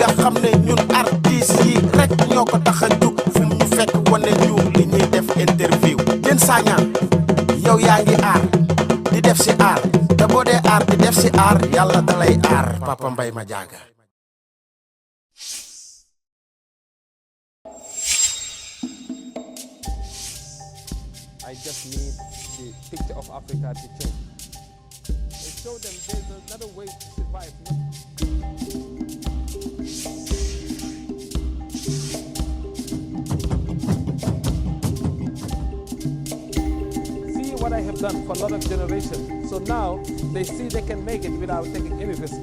nga xam ne ñun artistes yi rek ñoo ko tax a jug fu mu ñu fekk wane ñu li ñuy def interview Diène Sagna yow yaa ngi aar di def si aar te boo dee aar di def si aar yàlla dalay aar Papa Mbaye Madiaga. I just need the picture of Africa to change. And show them there's another way to survive. See what I have done for a lot of generations. So now they see they can make it without taking any risk.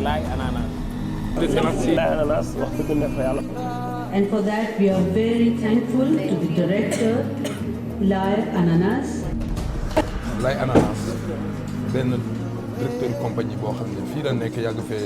Laye Ananas. Laye Ananas wax dëgg neex fa yàlla. And for that we are very thankful to the director Laye Ananas. Laye Ananas benn directeur compagnie boo xam ne fii la nekk yàgg fee.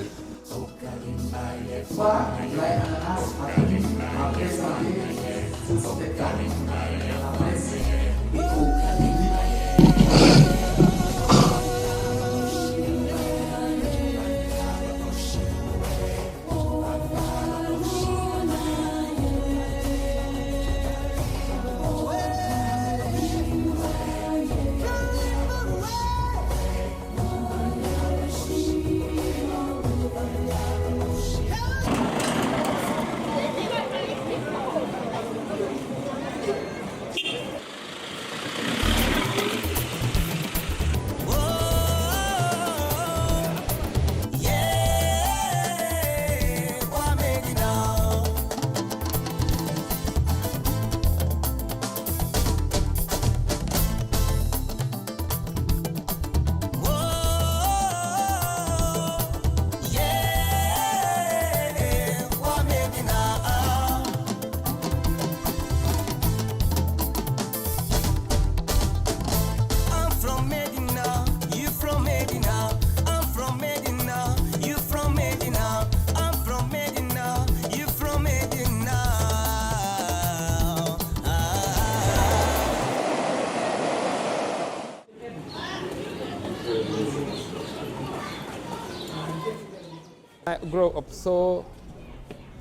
I grew up so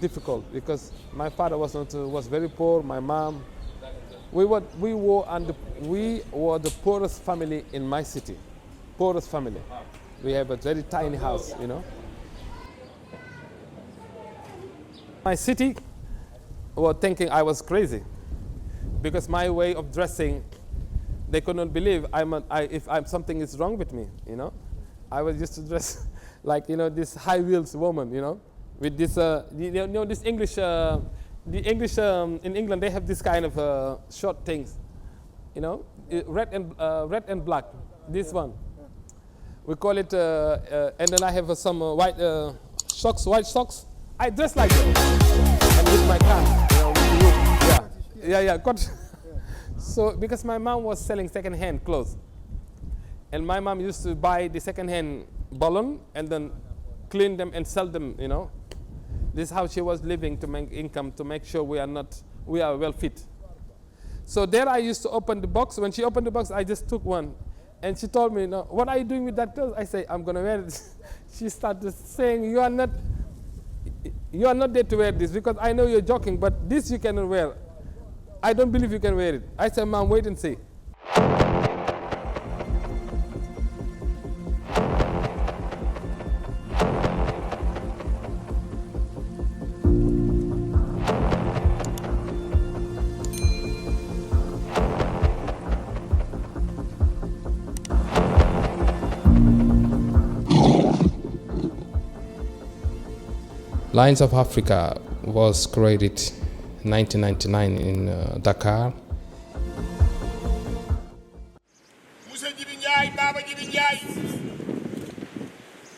difficult because my father was very poor. My mom, we were the poorest family in my city, poorest family. We have a very tiny house, you know. My city were thinking I was crazy because my way of dressing, they could not believe something is wrong with me, you know. I was used to dress like, you know, this high wheels woman, you know, with this, you know, this English, the English, in England, they have this kind of short things, you know, red and black, this one. We call it, and then I have some white socks. I dress like that, and with my car, you know, with the wood. Yeah. So, because my mom was selling second-hand clothes, and my mom used to buy the second-hand balloon and then clean them and sell them, you know. This is how she was living to make income, to make sure we are well fit. So there I used to open the box. When she opened the box, I just took one. And she told me, no, what are you doing with that clothes? I say, I'm going to wear it. She started saying, you are not, you are not there to wear this because I know you're joking, but this you cannot wear. I don't believe you can wear it. I said, Mom, wait and see. Lions of Africa was created in 1999 in Dakar. Monsieur Djibi Ndiaye, Baba Djibi Ndiaye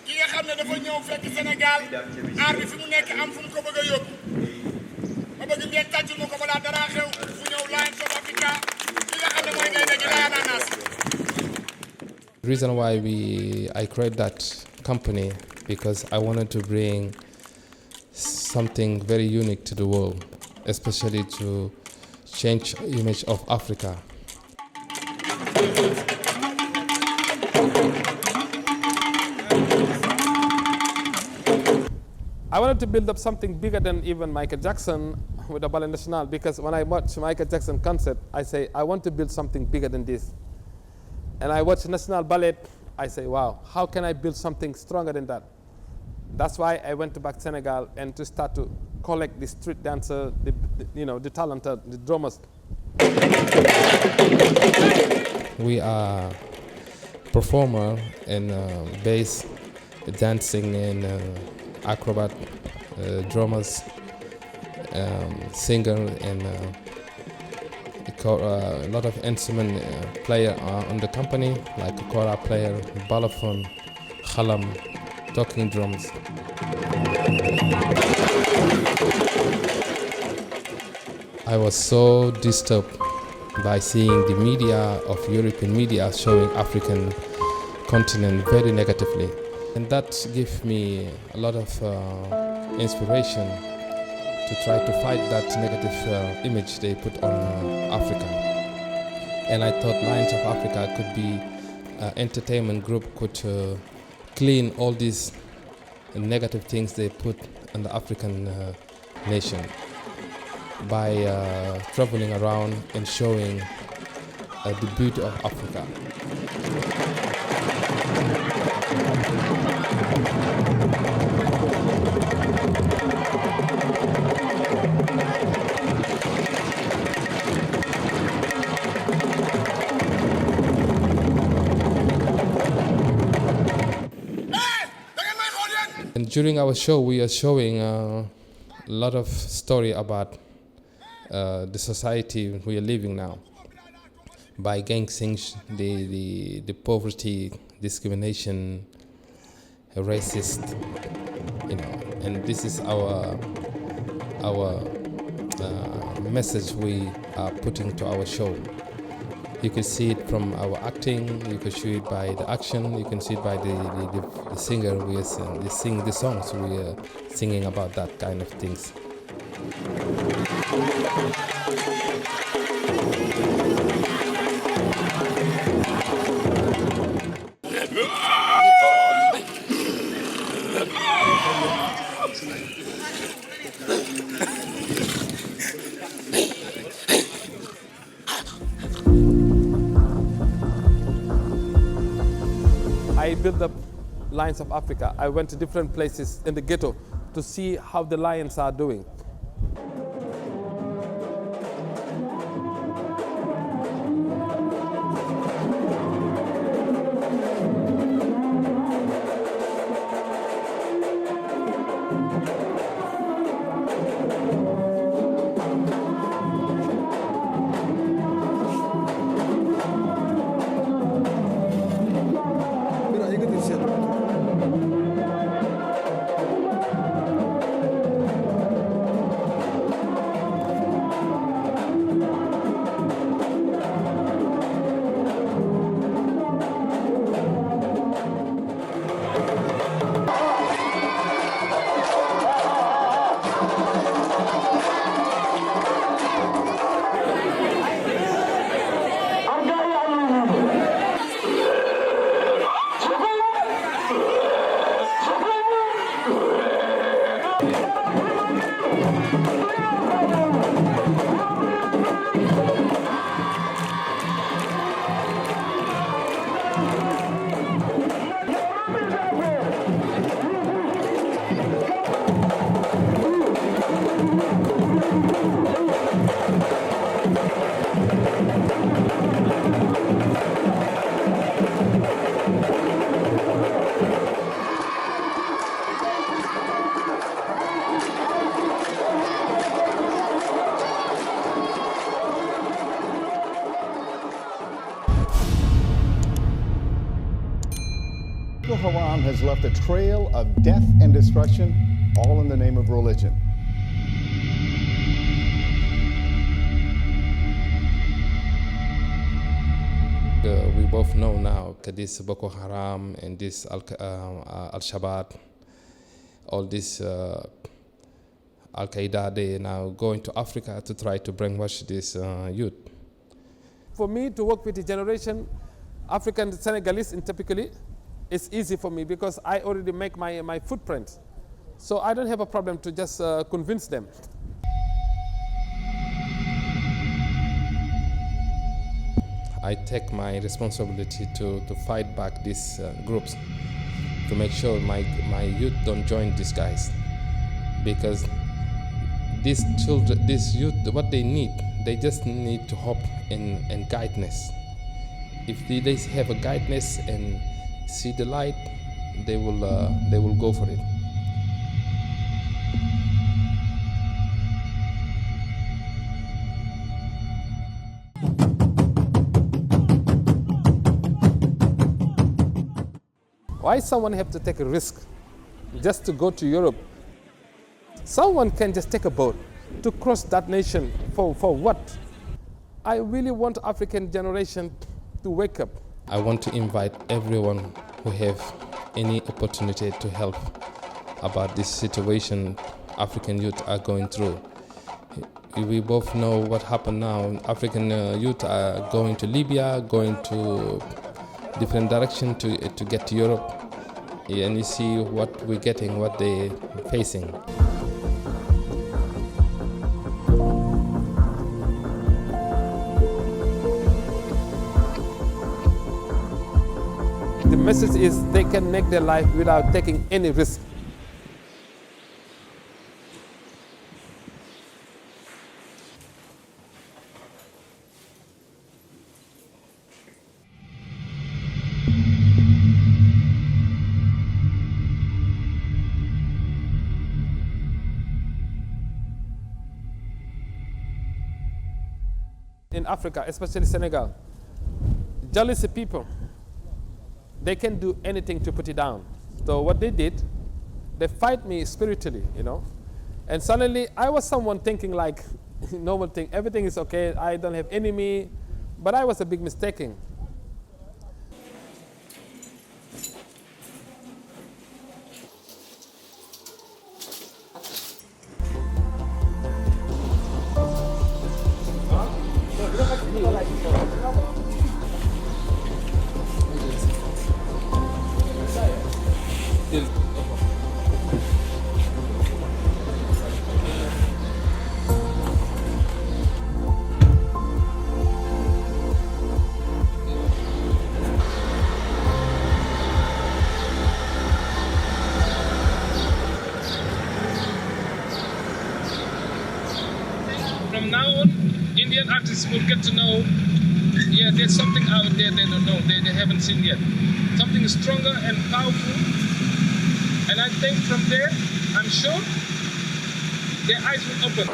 ki nga xam ne dafa ñëw fekk Sénégal aar bi fi mu nekk am fu mu ko bëgg a yóbbu ma bëgg ngeen tàccul ma ko balaa dara xew mu ñëw Lions of Africa ki nga xam ne mooy gaynde gi Laye Ananas. The reason why I created that company because I wanted to bring something very unique to the world, especially to change the image of Africa. I wanted to build up something bigger than even Michael Jackson with the Ballet National, because when I watch Michael Jackson concert, I say, I want to build something bigger than this. And I watch National Ballet, I say, wow, how can I build something stronger than that? That's why I went to back Senegal and to start to collect the street dancer, the talented, the drummers. We are performer and bass, dancing and acrobat, drummers, singer and a lot of instrument player on the company, like a kora player, balafon, khalam, talking drums. I was so disturbed by seeing the media of European media showing African continent very negatively. And that gave me a lot of inspiration to try to fight that negative image they put on Africa. And I thought Lions of Africa could be an entertainment group, could clean all these negative things they put on the African nation by traveling around and showing the beauty of Africa. And during our show, we are showing a lot of story about the society we are living now, by gang things, the poverty, discrimination, racist, and this is our message we are putting to our show. You can see it from our acting, you can see it by the action, you can see it by the singer we sing the songs we are singing about that kind of things. I built up Lions of Africa. I went to different places in the ghetto to see how the lions are doing. Boko Haram has left a trail of death and destruction, all in the name of religion. We both know now that this Boko Haram and this Al-Shabaab, all this Al-Qaeda, they now going to Africa to try to brainwash this youth. For me to work with the generation, African Senegalese typically, it's easy for me because I already make my footprint. So I don't have a problem to just convince them. I take my responsibility to fight back these groups, to make sure my youth don't join these guys. Because these children, these youth, what they need, they just need to hope and guidance. If they have a guidance and see the light, they will go for it. Why someone have to take a risk just to go to Europe? Someone can just take a boat to cross that nation for what? I really want African generation to wake up. I want to invite everyone who have any opportunity to help about this situation African youth are going through. We both know what happened now. African youth are going to Libya, going to different direction to get to Europe. And you see what we're getting, what they're facing. The message is they can make their life without taking any risk. In Africa, especially Senegal, jealousy people, they can do anything to put it down. So what they did, they fight me spiritually, you know. And suddenly I was someone thinking like, normal thing, everything is okay, I don't have enemy, but I was a big mistaking. From now on, Indian artists will get to know, yeah, there's something out there they don't know, they haven't seen yet. Something stronger and powerful. And I think from there, I'm sure, their eyes will open.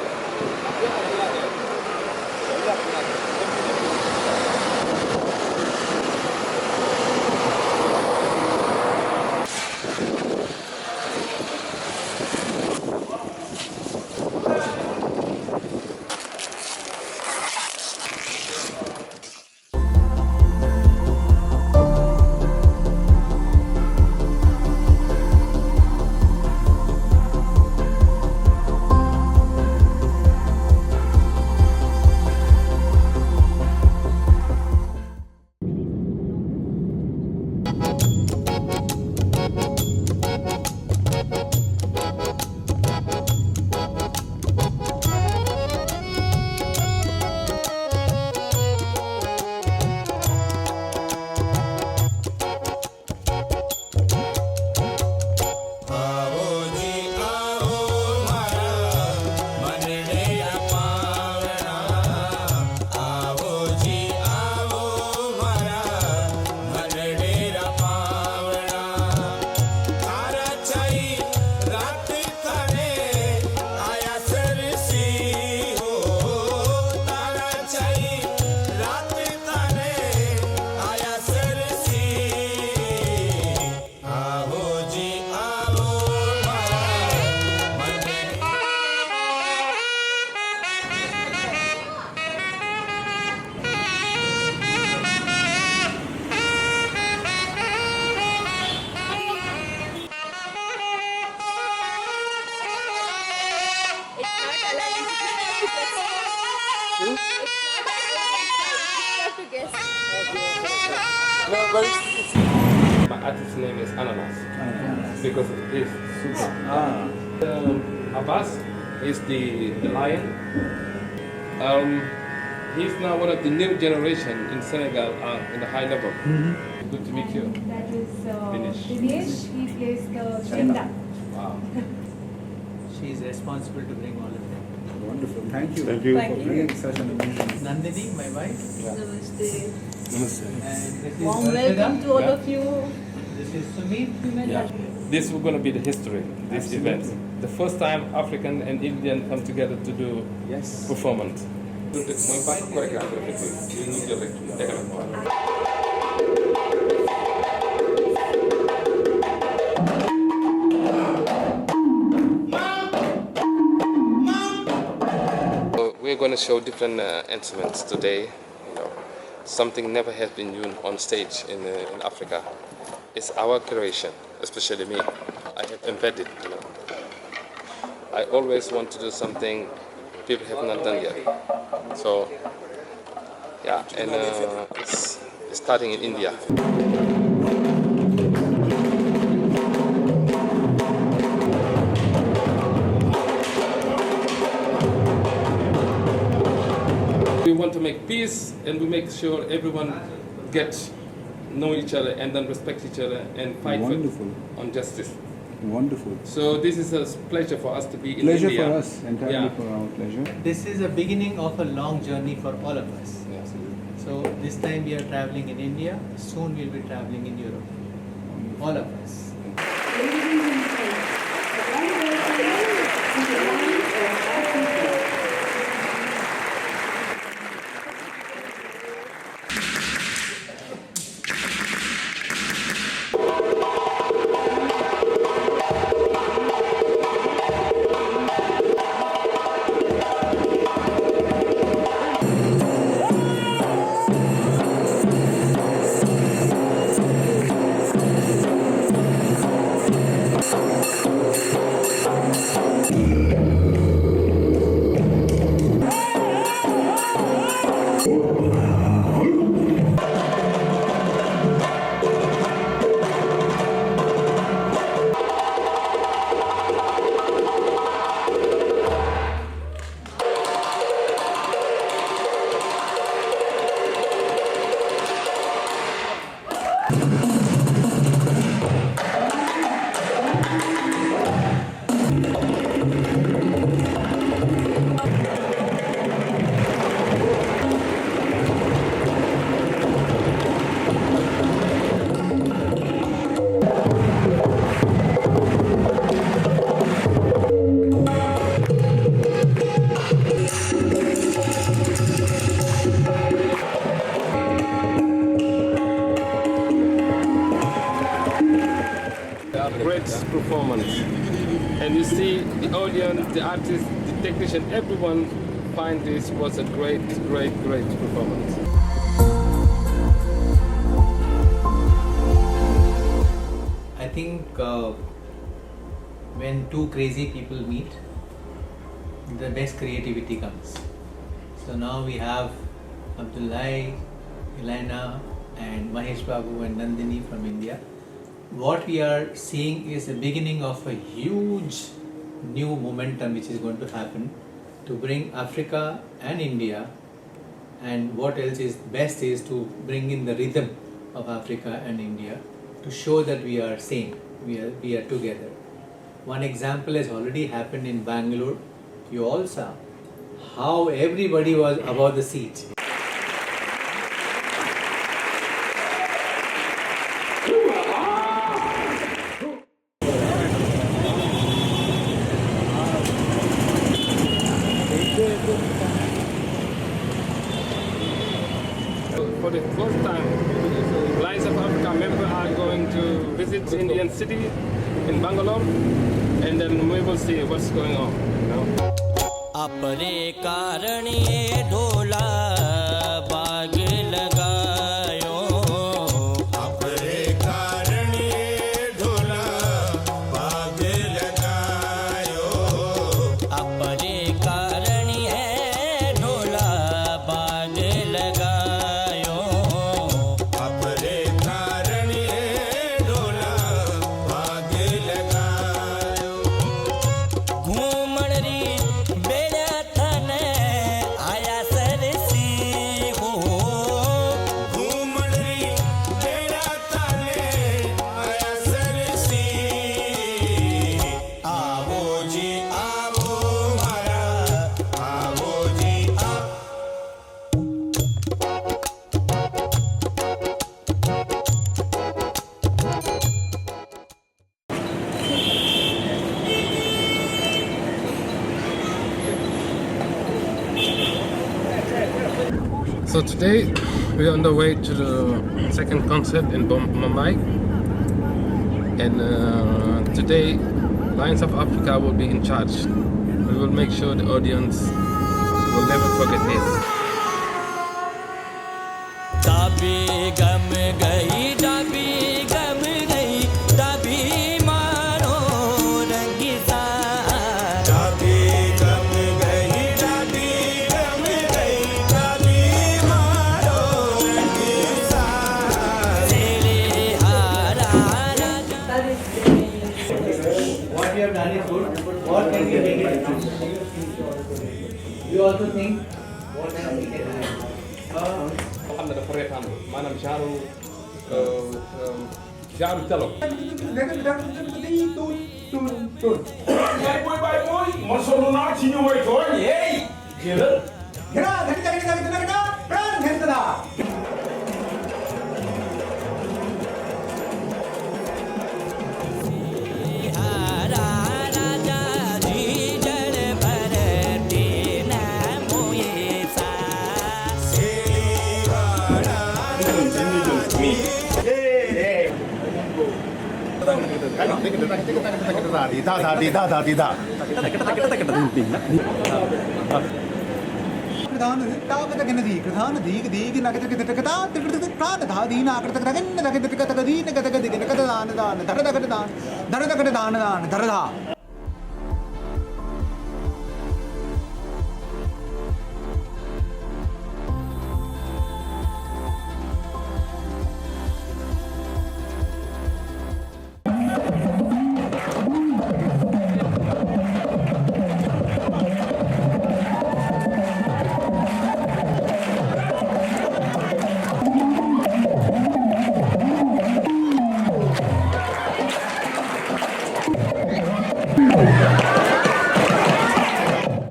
My artist's name is Ananas because of this. Abbas is the lion. He's now one of the new generation in Senegal in the high level. Good to meet you. That is Dinesh. Dinesh. He plays the Chenda. Wow. She is responsible to bring all of them. Wonderful. Thank you. Thank you. for bringing such an amazing. Nandini, my wife. Namaste. And this is Warm Arpita. welcome to all of you. This is Sumit. Yeah. This is going to be the history, this event. The first time African and Indian come together to do performance. We're going to show different instruments today. You know, something never has been used on stage in Africa. It's our creation, especially me. I have embedded. You know, I always want to do something people have not done yet. So, yeah, and it's starting in India. We want to make peace, and we make sure everyone know each other and then respect each other and fight on justice. Wonderful. So this is a pleasure for us to be in Pleasure India. for us, entirely for our pleasure. This is a beginning of a long journey for all of us. Yeah. So this time we are traveling in India. Soon we'll be traveling in Europe. All of us. Ladies and gentlemen, a warm welcome to the land of Africa. Great performance, and you see the audience, the artists, the technician, everyone find this was a great performance. I think when two crazy people meet, the best creativity comes. So now we have Abdullahi, Elena, and Mahesh Babu and Nandini from India. What we are seeing is the beginning of a huge new momentum which is going to happen to bring Africa and India, and what else is best is to bring in the rhythm of Africa and India to show that we are same, we are together. One example has already happened in Bangalore. You all saw how everybody was above the seat. For the first time, Lions of Africa members are going to visit Indian city in Bangalore, and then we will see what's going on. You know? अपरे कारण ये ढोला बाग लगायो अपरे कारण ये ढोला बाग लगायो अपरे कारण है ढोला बाग लगायो अपरे कारण So today we are on the way to the second concert in Mumbai, and today Lions of Africa will be in charge. We will make sure the audience will never forget this. Dabi gam gayi, dabi gam gayi, dabi maro rangisa. Dabi gam gayi, dabi gam gayi, dabi maro rangisa. Sele hara raja. What you have done is good. What can we make it good? You also think what can we make it right? xam ne dafa reetaan maanaam genre dialogue. yaay booy baay mooy ma sonn naa ci ñu may tooñ yeey jëlal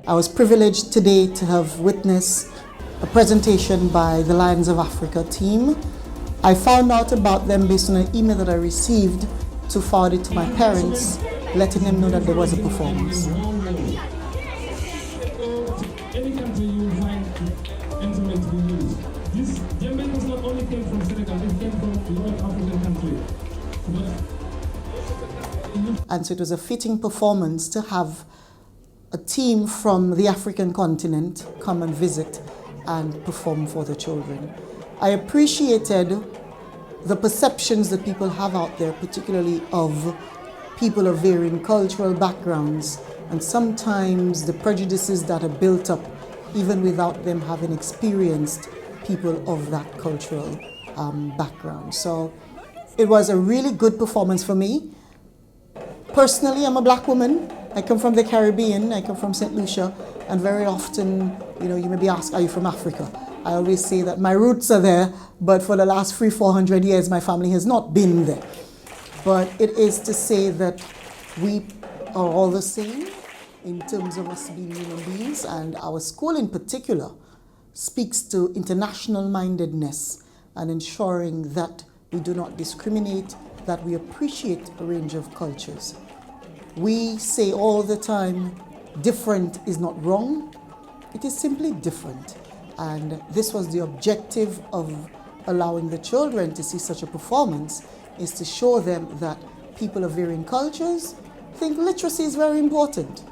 I was privileged today to have witnessed a presentation by the Lions of Africa team. I found out about them based on an email that I received to forward it to my parents, letting them know that there was a performance. Any country you find instruments being used. This djembe does not only came from Senegal, it came from a lot of African countries. And so it was a fitting performance to have a team from the African continent come and visit and perform for the children. I appreciated the perceptions that people have out there, particularly of people of varying cultural backgrounds, and sometimes the prejudices that are built up even without them having experienced people of that cultural background. So it was a really good performance for me. Personally, I'm a black woman. I come from the Caribbean, I come from St. Lucia, and very often, you may be asked, are you from Africa? I always say that my roots are there, but for the last 300-400 years, my family has not been there. But it is to say that we are all the same in terms of us being human beings, and our school in particular speaks to international mindedness and ensuring that we do not discriminate, that we appreciate a range of cultures. We say all the time, different is not wrong, it is simply different. And this was the objective of allowing the children to see such a performance, is to show them that people of varying cultures think literacy is very important.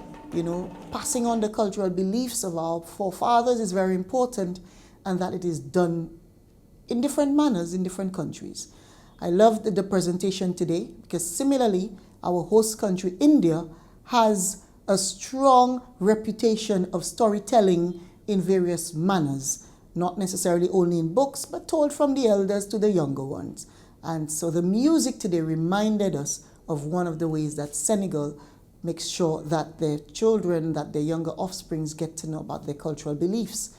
Passing on the cultural beliefs of our forefathers is very important, and that it is done in different manners in different countries. I loved the presentation today because similarly, our host country, India, has a strong reputation of storytelling in various manners, not necessarily only in books, but told from the elders to the younger ones. And so the music today reminded us of one of the ways that Senegal makes sure that their children, that their younger offsprings get to know about their cultural beliefs.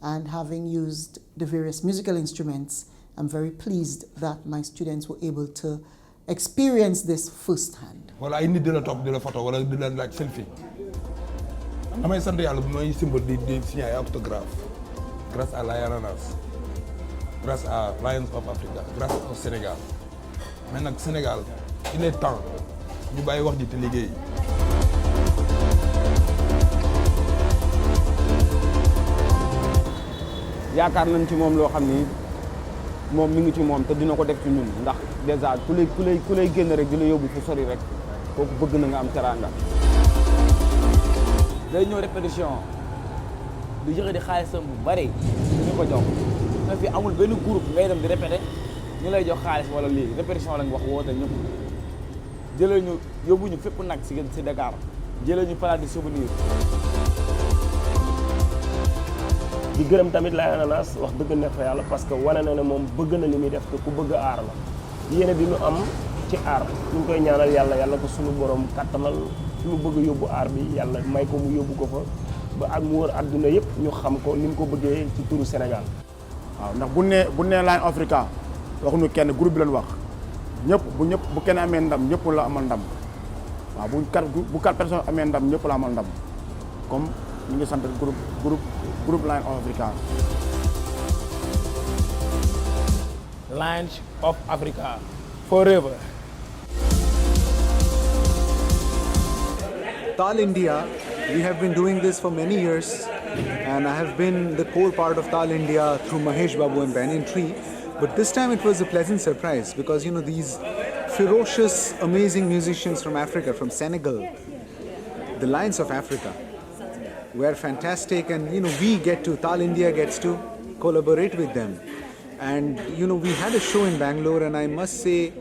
And having used the various musical instruments, I'm very pleased that my students were able to experience this firsthand. Wala ay nit dina topp di la photo wala di la like selfie. Damay sant yàlla bu may symbole di signer ay autographe grâce à Laye Ananas, grâce à Lions of Africa, grâce au Sénégal. Mais nag Sénégal, il est temps ñu bàyyi wax ji te liggéey. yaakaar nañ ci moom loo xam ni moom mi ngi ci moom te dina ko def ci ñun ndax dèjà ku lay génn rek di la yóbbu fu sori rek kooku bëgg na nga am teraanga. day ñëw répétition di joxe di xaalisam bu bari ñu ko jox te fi amul benn groupe ngay dem di répété ñu lay jox xaalis wala lii répétition lañ wax woote ñëpp jëlee ñu yóbbu ñu fépp nag si Dakar jëlee ñu palaat di souvenir. di gërëm tamit Laye Ananas wax dëgg neex fa yàlla parce que wane na ne moom bëgg na li muy def te ku bëgg aar la yéene bi ñu am ci aar ñu ngi koy ñaanal yàlla ko suñu borom kattanal fi mu bëgg yóbbu aar bi yàlla may ko mu yóbbu ko fa ba ak mu wër àdduna yëpp ñu xam ko ni mu ko bëggee ci turu Sénégal. waaw ndax bu nee Line Africa waxuñu kenn groupe bi lañ wax bu kenn amee ndam ñëpp la amal ndam waaw bu 4 personnes amee ndam ñëpp la amal ndam comme ñu ngi sant groupe Line Africa. Lines of Africa forever. Tal India, we have been doing this for many years, and I have been the core part of Tal India through Mahesh Babu and Banyan Tree. But this time it was a pleasant surprise because these ferocious, amazing musicians from Africa, from Senegal, the Lions of Africa, were fantastic, and Tal India gets to collaborate with them. And we had a show in Bangalore, and I must say,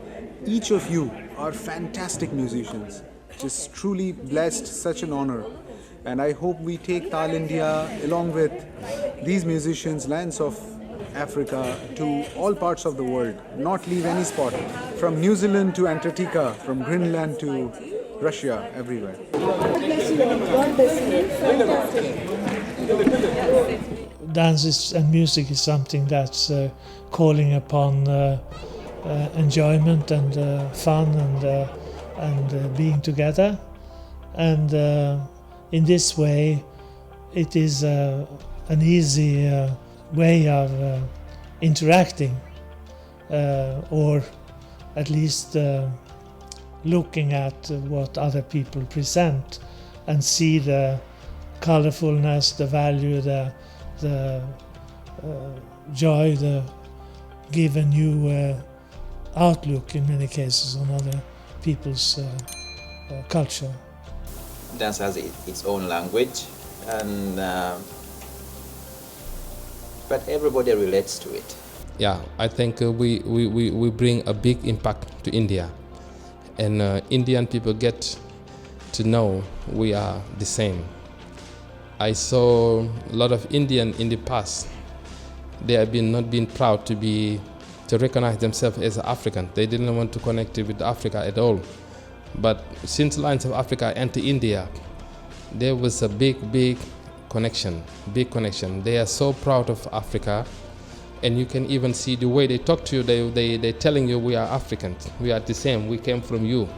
each of you are fantastic musicians. Just truly blessed, such an honor. And I hope we take Tal India along with these musicians, Lions of Africa, to all parts of the world, not leave any spot, from New Zealand to Antarctica, from Greenland to Russia, everywhere. Dance and music is something that's calling upon enjoyment and fun and being together, and in this way it is an easy way of interacting or at least looking at what other people present and see the colorfulness, the value, the joy, give a new outlook in many cases on other people's culture. Dance has its own language, and but everybody relates to it. Yeah, I think we bring a big impact to India, and Indian people get to know we are the same. I saw a lot of Indian in the past. They have not been proud to recognize themselves as African. They didn't want to connect with Africa at all. But since Lions of Africa entered India, there was a big connection, They are so proud of Africa, and you can even see the way they talk to you. They're telling you we are Africans, we are the same, we came from you.